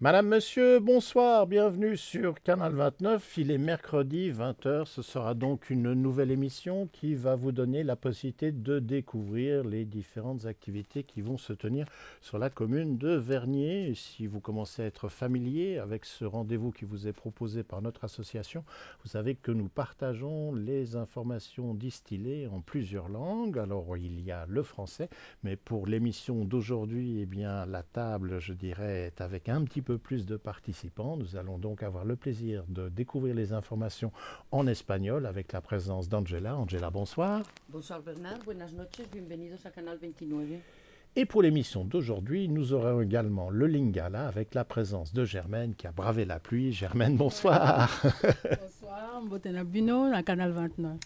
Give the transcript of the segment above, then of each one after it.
Madame, Monsieur, bonsoir, bienvenue sur Canal 29. Il est mercredi 20 heures. Ce sera donc une nouvelle émission qui va vous donner la possibilité de découvrir les différentes activités qui vont se tenir sur la commune de Vernier. Et si vous commencez à être familier avec ce rendez-vous qui vous est proposé par notre association, vous savez que nous partageons les informations distillées en plusieurs langues. Alors il y a le français, mais pour l'émission d'aujourd'hui, eh bien la table, je dirais, est avec un petit peu plus de participants. Nous allons donc avoir le plaisir de découvrir les informations en espagnol avec la présence d'Angela. Angela, bonsoir. Bonsoir Bernard, buenas noches, bienvenidos a Canal 29. Et pour l'émission d'aujourd'hui, nous aurons également le Lingala avec la présence de Germaine qui a bravé la pluie. Germaine, bonsoir. Bonsoir, Mbotenabino, la Canal 29.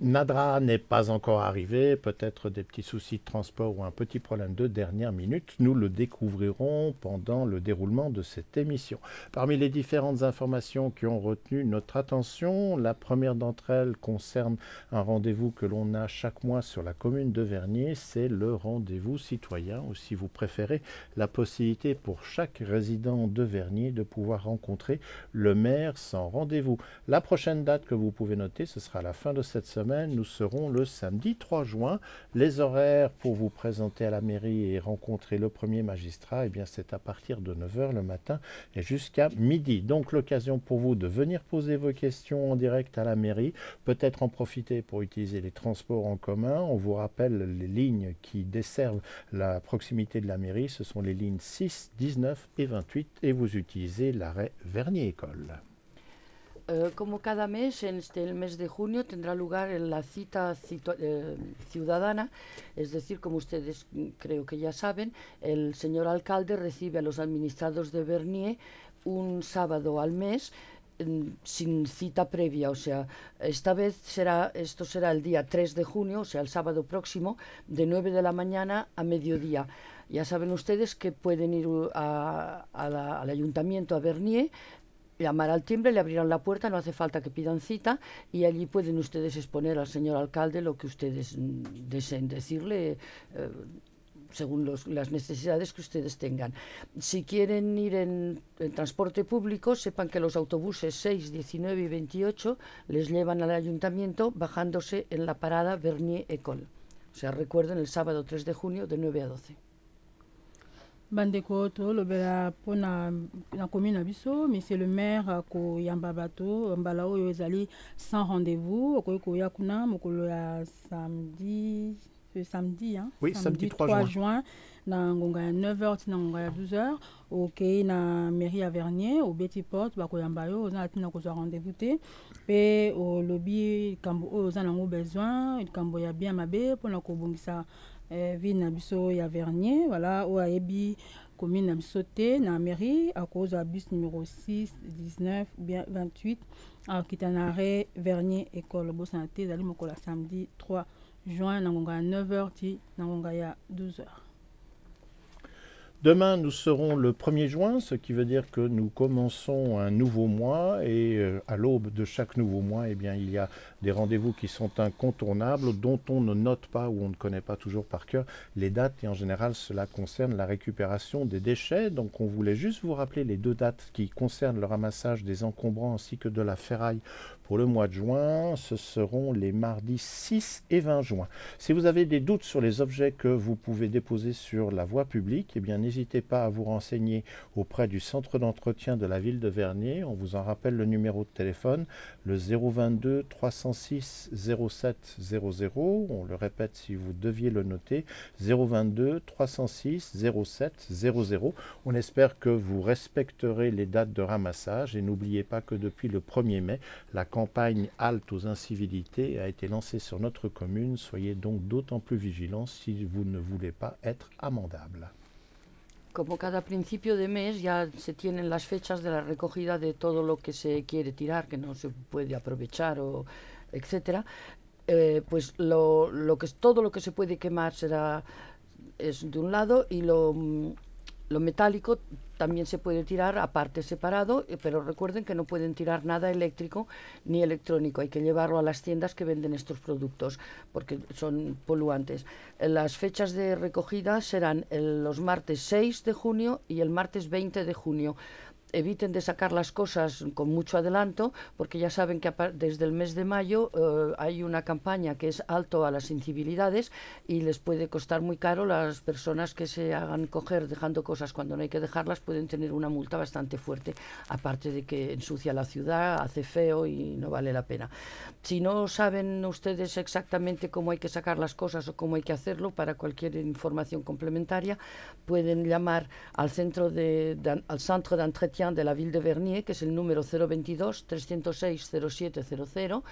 Nadra n'est pas encore arrivé, peut-être des petits soucis de transport ou un petit problème de dernière minute. Nous le découvrirons pendant le déroulement de cette émission. Parmi les différentes informations qui ont retenu notre attention, la première d'entre elles concerne un rendez-vous que l'on a chaque mois sur la commune de Vernier, c'est le rendez-vous citoyen, ou si vous préférez, la possibilité pour chaque résident de Vernier de pouvoir rencontrer le maire sans rendez-vous. La prochaine date que vous pouvez noter, ce sera à la fin de cette semaine. Nous serons le samedi 3 juin. Les horaires pour vous présenter à la mairie et rencontrer le premier magistrat, eh bien c'est à partir de 9 h le matin et jusqu'à midi. Donc l'occasion pour vous de venir poser vos questions en direct à la mairie, peut-être en profiter pour utiliser les transports en commun. On vous rappelle les lignes qui desservent la proximité de la mairie, ce sont les lignes 6, 19 et 28 et vous utilisez l'arrêt Vernier-École. Como cada mes, en el mes de junio tendrá lugar la cita ciudadana, es decir, como ustedes creo que ya saben, el señor alcalde recibe a los administrados de Vernier un sábado al mes sin cita previa, o sea, esto será el día 3 de junio, o sea, el sábado próximo, de 9 de la mañana a mediodía. Ya saben ustedes que pueden ir al ayuntamiento a Vernier, llamar al timbre, le abrirán la puerta, no hace falta que pidan cita y allí pueden ustedes exponer al señor alcalde lo que ustedes deseen decirle según las necesidades que ustedes tengan. Si quieren ir en transporte público, sepan que los autobuses 6, 19 y 28 les llevan al ayuntamiento bajándose en la parada Vernier-École. O sea, recuerden el sábado 3 de junio de 9 a 12. Bandeko to lobela pona na commune abiso, monsieur le maire ko yamba bato mbala oyo ezali sans rendez-vous ko yakuna mokolo ya samedi, hein? Oui, samedi 3 juin. Na ngonga ya 9 h tina ngonga ya 12 h ok na mairie à Vernier au Betty Porte bako yamba yo na tina ko rendez-vous te pe au lobby kambo oyo za nango besoin kambo ya bien mabe pona ko bongisa ville na biso ya Vernier, voilà, ou ayebi commune na biso te na mairie à cause de bus numéro 6, 19 ou bien 28 à Kitanare Vernier école bosana te zali mokola samedi 3 juin na ngonga 9 h ti na ngonga ya 12 h. Demain, nous serons le 1er juin, ce qui veut dire que nous commençons un nouveau mois et à l'aube de chaque nouveau mois, eh bien, il y a des rendez-vous qui sont incontournables, dont on ne note pas ou on ne connaît pas toujours par cœur les dates et en général, cela concerne la récupération des déchets. Donc, on voulait juste vous rappeler les deux dates qui concernent le ramassage des encombrants ainsi que de la ferraille pour le mois de juin. Ce seront les mardis 6 et 20 juin. Si vous avez des doutes sur les objets que vous pouvez déposer sur la voie publique, eh bien, n'hésitez pas à vous renseigner auprès du centre d'entretien de la ville de Vernier. On vous en rappelle le numéro de téléphone, le 022 306 07 00. On le répète si vous deviez le noter, 022 306 07 00. On espère que vous respecterez les dates de ramassage et n'oubliez pas que depuis le 1er mai, la campagne Halte aux incivilités a été lancée sur notre commune. Soyez donc d'autant plus vigilants si vous ne voulez pas être amendable. Como cada principio de mes ya se tienen las fechas de la recogida de todo lo que se quiere tirar, que no se puede aprovechar, o etcétera, pues todo lo que se puede quemar es de un lado y Lo metálico también se puede tirar aparte separado, pero recuerden que no pueden tirar nada eléctrico ni electrónico. Hay que llevarlo a las tiendas que venden estos productos porque son poluantes. Las fechas de recogida serán los martes 6 de junio y el martes 20 de junio. Eviten de sacar las cosas con mucho adelanto, porque ya saben que desde el mes de mayo hay una campaña que es alto a las incivilidades y les puede costar muy caro. Las personas que se hagan coger dejando cosas cuando no hay que dejarlas pueden tener una multa bastante fuerte, aparte de que ensucia la ciudad, hace feo y no vale la pena. Si no saben ustedes exactamente cómo hay que sacar las cosas o cómo hay que hacerlo, para cualquier información complementaria pueden llamar al centro al Centre d'Entretien de la Ville de Vernier, que es el número 022 306 0700,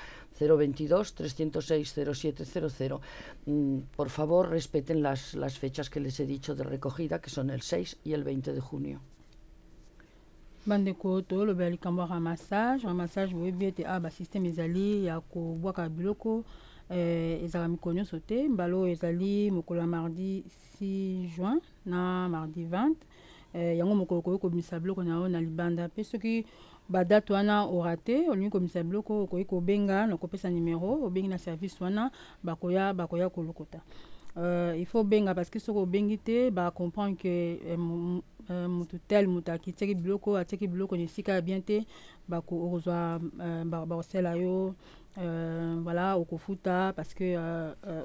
022 306 0700. Por favor, respeten las fechas que les he dicho de recogida, que son el 6 y el 20 de junio. Bandeko to lo beli kamwa ramassage boyebi ete système ezali ya kobwaka biloko ezala mikonyo sote mbalo ezali mokolo mardi 6 juin na mardi 20 yango mokolo koyi kobimisa biloko na yo na libanda pe soki badate wana orate olingi kobimisa biloko okoki kobenga na kopesa numero obengi na service wana bakoya kolokota. Il faut benga parce que soki obengi te comprendre que mutu tel mutu akiteki biloko ateki biloko na esika ya bien te okozwa bakosela yo voilà okofuta parce que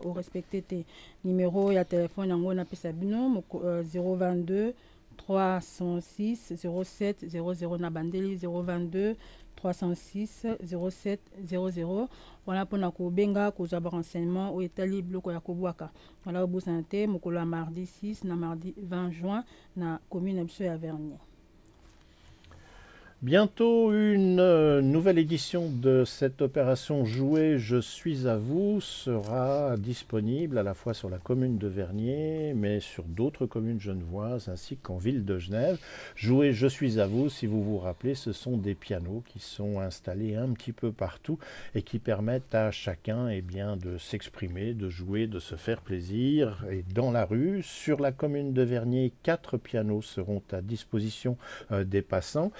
orespecte te. Numéro ya telefone yango napesa bino 022 306 07 00 na bandeli 022 306 07 00. Voilà pour na kobenga kozwa ba renseignement o etali biloko ya kobwaka. Voilà au santé mokolo mardi 6 na mardi 20 juin na commune biso ya Vernier. Bientôt une nouvelle édition de cette opération Jouer, je suis à vous sera disponible à la fois sur la commune de Vernier mais sur d'autres communes genevoises ainsi qu'en ville de Genève. Jouer, je suis à vous, si vous vous rappelez, ce sont des pianos qui sont installés un petit peu partout et qui permettent à chacun de s'exprimer, de jouer, de se faire plaisir. Et dans la rue, sur la commune de Vernier, 4 pianos seront à disposition des passants.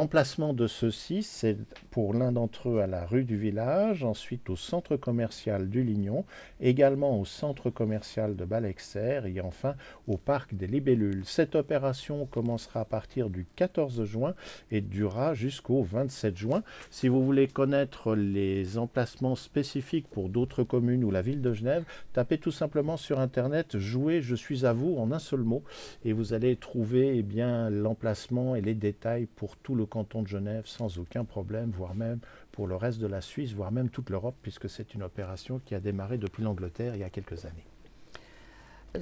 L'emplacement de ceux-ci, c'est pour l'un d'entre eux à la rue du village, ensuite au centre commercial du Lignon, également au centre commercial de Balexer et enfin au parc des Libellules. Cette opération commencera à partir du 14 juin et durera jusqu'au 27 juin. Si vous voulez connaître les emplacements spécifiques pour d'autres communes ou la ville de Genève, tapez tout simplement sur internet « Jouer, je suis à vous » en un seul mot et vous allez trouver l'emplacement et les détails pour tout le canton de Genève sans aucun problème, voire même pour le reste de la Suisse, voire même toute l'Europe, puisque c'est une opération qui a démarré depuis l'Angleterre il y a quelques années.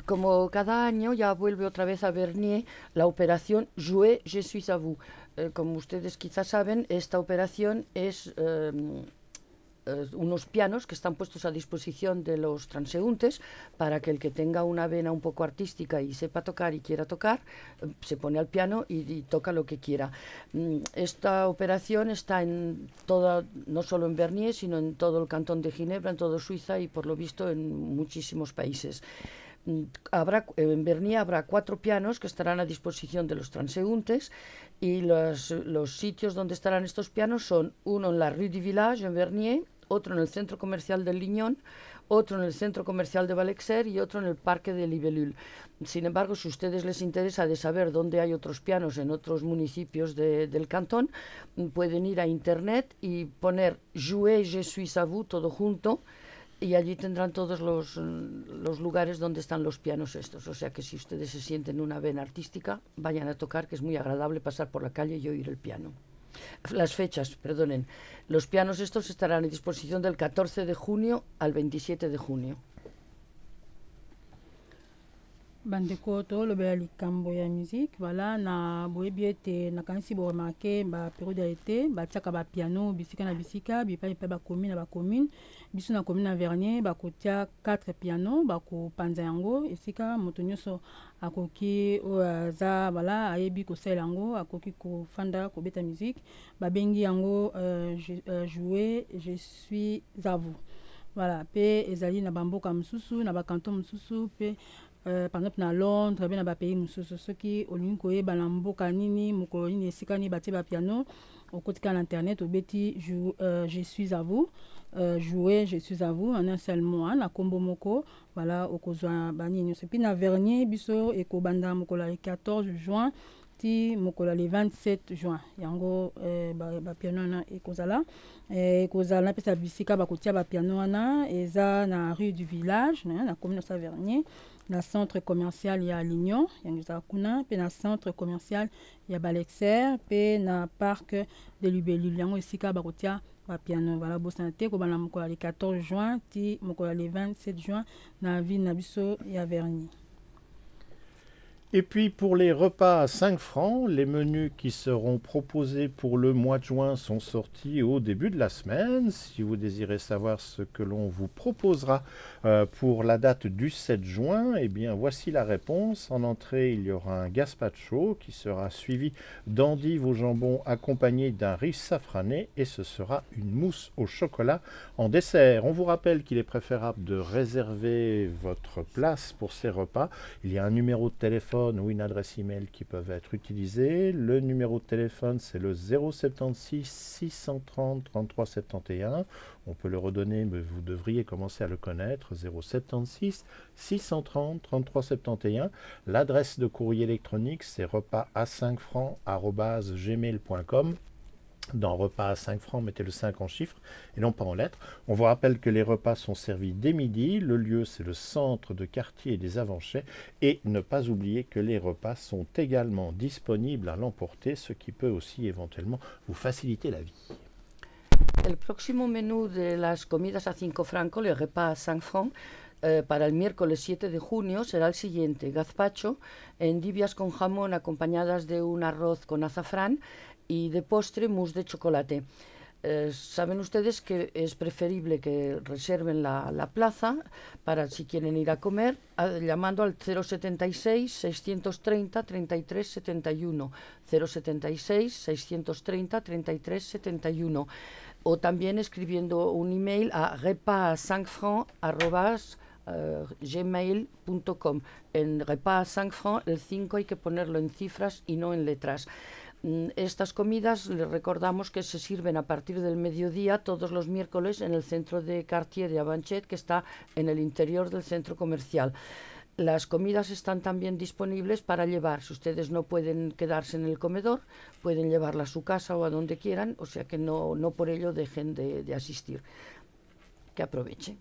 Como cada año ya vuelve otra vez a Vernier la operación Jouer, je suis à vous. Como ustedes quizás saben, esta operación es unos pianos que están puestos a disposición de los transeúntes para que el que tenga una vena un poco artística y sepa tocar y quiera tocar, se pone al piano y toca lo que quiera. Esta operación está en toda, no solo en Vernier, sino en todo el cantón de Ginebra, en toda Suiza y por lo visto en muchísimos países. En Vernier habrá 4 pianos que estarán a disposición de los transeúntes y los sitios donde estarán estos pianos son uno en la Rue du Village en Vernier, otro en el centro comercial del Lignon, otro en el centro comercial de Balexer y otro en el parque de Libellules. Sin embargo, si a ustedes les interesa de saber dónde hay otros pianos en otros municipios del cantón, pueden ir a internet y poner Jouer, je suis à vous, todo junto, y allí tendrán todos los lugares donde están los pianos estos. O sea que si ustedes se sienten una vena artística, vayan a tocar, que es muy agradable pasar por la calle y oír el piano. Las fechas, perdonen. Los pianos estos estarán a disposición del 14 de junio al 27 de junio. Bandeko to lo bela likambo ya musique voilà na boyebi ete nakanisi boremarke baperiode ya ete batiaka bapiano bisika na bisika bipai mpe bacommune na bacommune biso na commune na Vernier bakotia 4 piano bakopanza yango esika moto nyonso akoki oyo aza voilà ayebi kosala yango akoki kofanda kobeta musique babengi yango Jouer, je suis à vous. Voilà pe ezali na bamboka mosusu na bakanton mosusu pe par exemple na Londres bien na ba pays mosusu soki olingi koyeba na mboka nini mokolo nini esika nini batie ba piano okotika na internet obeti je suis à vous jouer je suis à vous en un seul mot na kombo moko voilà okozwa bani nyonso puis na vernier biso ekobanda mokolo le 14 juin ti mokolo le 27 juin yango ba piano na ekozala pesa bisika bakotia ba piano wana eza na rue du village na commune sa Vernier na centre commercial ya Lignon yango za kuna pe na centre commercial ya Balexer pe na parc de Lubelul yango esika bakotia ba piano voilà bosante ko bana mokolo le 14 juin ti mokolo le 27 juin na ville na biso ya Vernier. Et puis pour les repas à 5 francs, les menus qui seront proposés pour le mois de juin sont sortis au début de la semaine. Si vous désirez savoir ce que l'on vous proposera pour la date du 7 juin, eh bien voici la réponse. En entrée, il y aura un gazpacho qui sera suivi d'endives au jambon accompagné d'un riz safrané et ce sera une mousse au chocolat en dessert. On vous rappelle qu'il est préférable de réserver votre place pour ces repas. Il y a un numéro de téléphone ou une adresse email qui peuvent être utilisées. Le numéro de téléphone, c'est le 076 630 33 71. On peut le redonner, mais vous devriez commencer à le connaître. 076 630 33 71. L'adresse de courrier électronique, c'est repas à 5 francs@gmail.com. Dans repas à 5 francs, mettez le 5 en chiffres et non pas en lettres. On vous rappelle que les repas sont servis dès midi. Le lieu, c'est le centre de quartier des Avanchais. Et ne pas oublier que les repas sont également disponibles à l'emporter, ce qui peut aussi éventuellement vous faciliter la vie. El próximo menú de las comidas a 5 francos, el repas a 5 francs, para el miércoles 7 de junio será el siguiente: gazpacho, endivias con jamón acompañadas de un arroz con azafrán y de postre mousse de chocolate. Saben ustedes que es preferible que reserven la plaza para si quieren ir a comer llamando al 076 630 33 71 076 630 33 71 o también escribiendo un email a repas5francs@gmail.com. En repas 5 francs el 5 hay que ponerlo en cifras y no en letras. Estas comidas les recordamos que se sirven a partir del mediodía todos los miércoles en el centro de Cartier de Avanchet, que está en el interior del centro comercial. Las comidas están también disponibles para llevar. Si ustedes no pueden quedarse en el comedor, pueden llevarla a su casa o a donde quieran, o sea que no por ello dejen de asistir. Que aprovechen.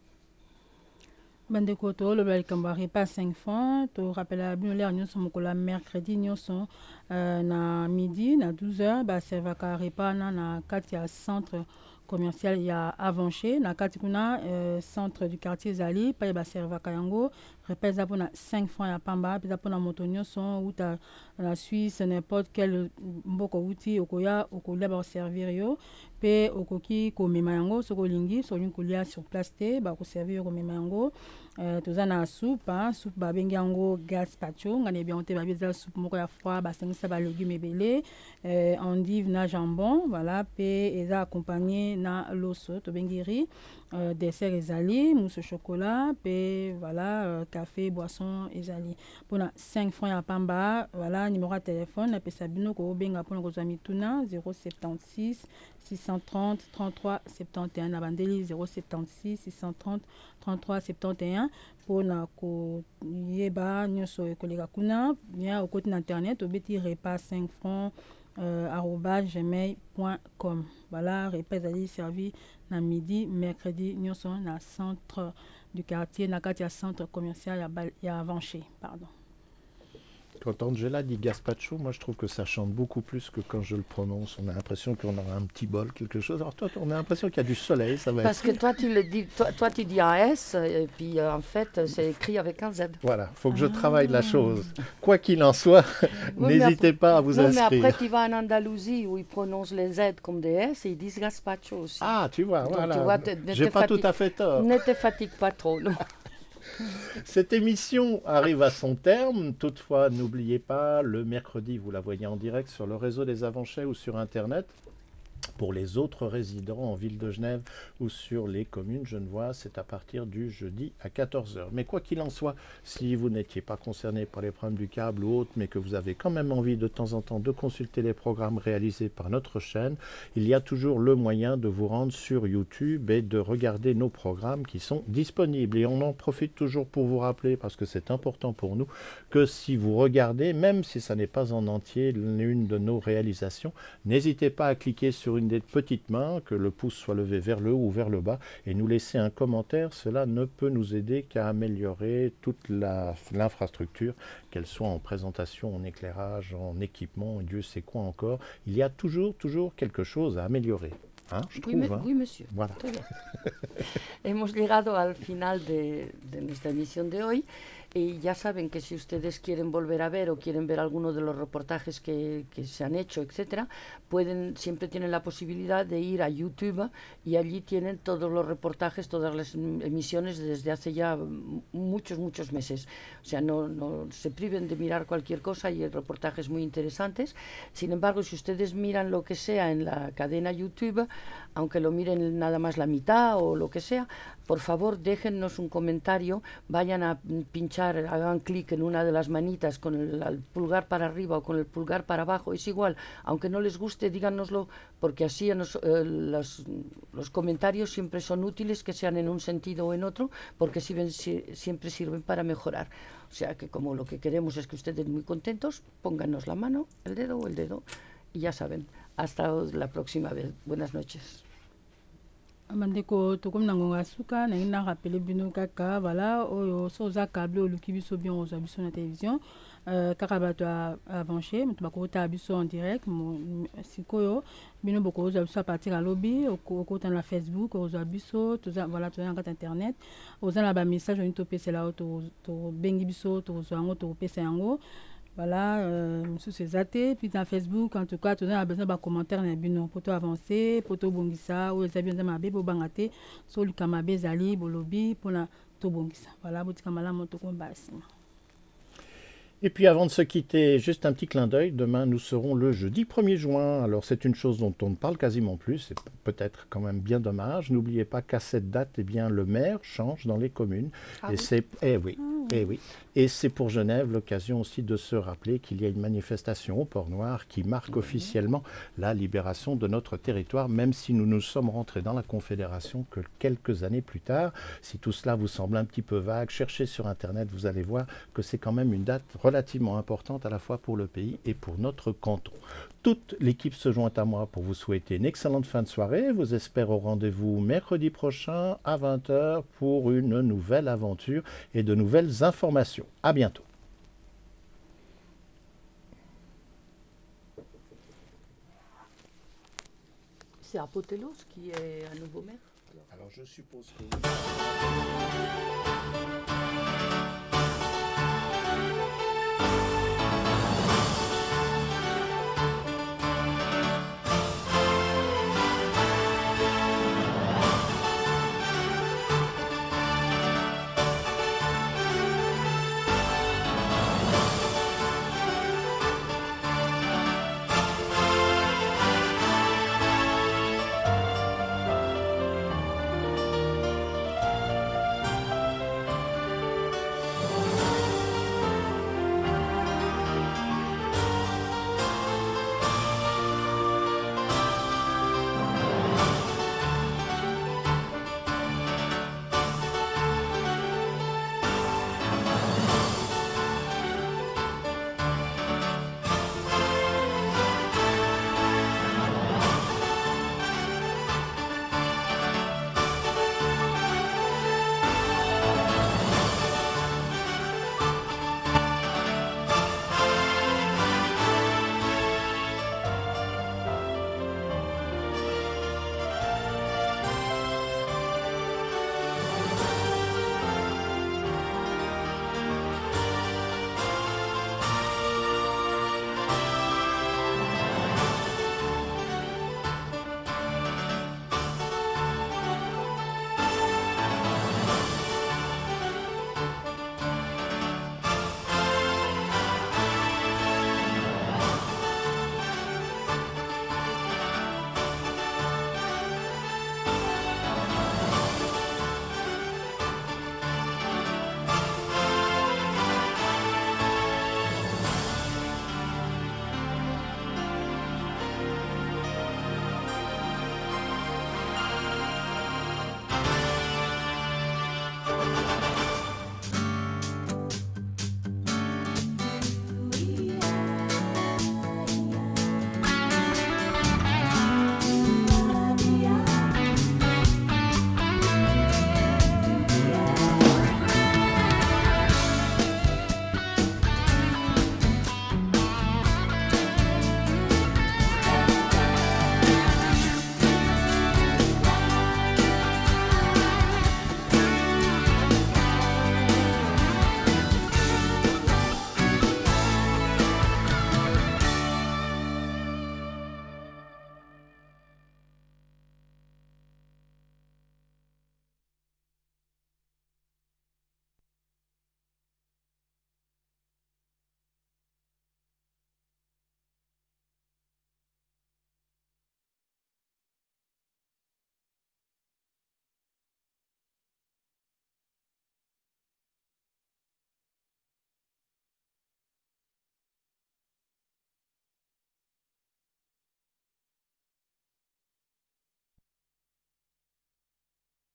Bandeko to le bel kambari pas 5 francs to rappela bien l'air nous sommes la mercredi nous sont na midi na 12h ba servaka repas na kati ya centre commercial ya Avanché na kati kuna centre du quartier Zali pa ba servaka yango repas za pona 5 francs ya pamba pesa pona motonyo son ou ta la Suisse n'importe quel mboko uti okoya okolia ba servir yo pe okoki komema yango soko lingi so linkolia sur place te ba ko servir komema yango tozana soupe soupe ba bengi yango gazpacho ngane bien te ba beza soupe moko ya froid ba sengisa ba légumes ebele endive na jambon voilà pe eza accompagné na loso to bengi riz dessert ezali mousse au chocolat pe voilà café boisson ezali pona 5 francs ya pamba voilà numéro de téléphone na pesa bino ko benga pona ko zami tuna 076 630 33 71 na bandeli 076 630 33 71 pona ko yeba nyoso ekolega kuna nya okoti na internet obeti repas 5 francs @gmail.com. Voilà, repas ali servi na midi, mercredi, nous sommes dans le centre du quartier, na katia centre commercial ya Avanché, pardon. Quand Angela dit gazpacho, moi je trouve que ça chante beaucoup plus que quand je le prononce. On a l'impression qu'on aura un petit bol, quelque chose. Alors toi, on a l'impression qu'il y a du soleil, ça va Parce que toi tu le dis, toi tu dis un S et puis en fait c'est écrit avec un Z. Voilà, il faut que je travaille la chose. Quoi qu'il en soit, n'hésitez pas à vous inscrire. Mais après tu vas en Andalousie où ils prononcent les Z comme des S et ils disent gazpacho aussi. Ah, tu vois, donc, voilà. J'ai pas tout à fait tort. Ne te fatigue pas trop, non. Cette émission arrive à son terme. Toutefois, n'oubliez pas, le mercredi, vous la voyez en direct sur le réseau des Avanchais ou sur Internet. Pour les autres résidents en ville de Genève ou sur les communes genevoises, c'est à partir du jeudi à 14 h. Mais quoi qu'il en soit, si vous n'étiez pas concerné par les problèmes du câble ou autres, mais que vous avez quand même envie de temps en temps de consulter les programmes réalisés par notre chaîne, il y a toujours le moyen de vous rendre sur YouTube et de regarder nos programmes qui sont disponibles. Et on en profite toujours pour vous rappeler, parce que c'est important pour nous, que si vous regardez, même si ça n'est pas en entier l'une de nos réalisations, n'hésitez pas à cliquer sur une des petites mains, que le pouce soit levé vers le haut ou vers le bas, et nous laisser un commentaire. Cela ne peut nous aider qu'à améliorer toute l'infrastructure, qu'elle soit en présentation, en éclairage, en équipement, Dieu sait quoi encore. Il y a toujours quelque chose à améliorer. Hein, je trouve, hein. Oui, monsieur. Voilà. Hemos llegado al final de nuestra emisión de hoy. Y ya saben que si ustedes quieren volver a ver o quieren ver alguno de los reportajes que se han hecho, etcétera, siempre tienen la posibilidad de ir a YouTube y allí tienen todos los reportajes, todas las emisiones desde hace ya muchos meses. O sea, no se priven de mirar cualquier cosa y hay reportajes muy interesantes. Sin embargo, si ustedes miran lo que sea en la cadena YouTube, aunque lo miren nada más la mitad o lo que sea, por favor déjennos un comentario, vayan a pinchar, hagan clic en una de las manitas con el pulgar para arriba o con el pulgar para abajo, es igual, aunque no les guste, díganoslo, porque así los comentarios siempre son útiles, que sean en un sentido o en otro, porque siempre sirven para mejorar. O sea que como lo que queremos es que ustedes muy contentos, pónganos la mano, el dedo o el dedo, y ya saben, hasta la próxima vez. Buenas noches. Bandeko tokom nangonga suka na ina rappeler bino kaka voilà oyo soza câble o luki biso bien oza biso na télévision kaka bato avanché mutu bakota biso en direct sikoyo bino boko oza biso à partir à lobby okota na Facebook oza biso toza voilà toza na internet oza na ba message on topesa la to bengi biso to zo yango to pesa yango. Voilà, sur ces athées, puis dans Facebook, en tout cas, tu as besoin de commentaires, pour avancer, pour bongisa, ou les avions de ma bébé, pour bangater, sur le kamabé, zali, bolobi, pour la tobongisa. Voilà, pour kamala, motokombasi. Et puis avant de se quitter, juste un petit clin d'œil, demain nous serons le jeudi 1er juin. Alors c'est une chose dont on ne parle quasiment plus, c'est peut-être quand même bien dommage. N'oubliez pas qu'à cette date, eh bien, le maire change dans les communes. Et c'est pour Genève l'occasion aussi de se rappeler qu'il y a une manifestation au Port-Noir qui marque officiellement la libération de notre territoire, même si nous nous sommes rentrés dans la Confédération que quelques années plus tard. Si tout cela vous semble un petit peu vague, cherchez sur Internet, vous allez voir que c'est quand même une date relativement importante à la fois pour le pays et pour notre canton. Toute l'équipe se joint à moi pour vous souhaiter une excellente fin de soirée. Je vous espère au rendez-vous mercredi prochain à 20 h pour une nouvelle aventure et de nouvelles informations. À bientôt. C'est Apotelos qui est un nouveau maire. Alors je suppose que...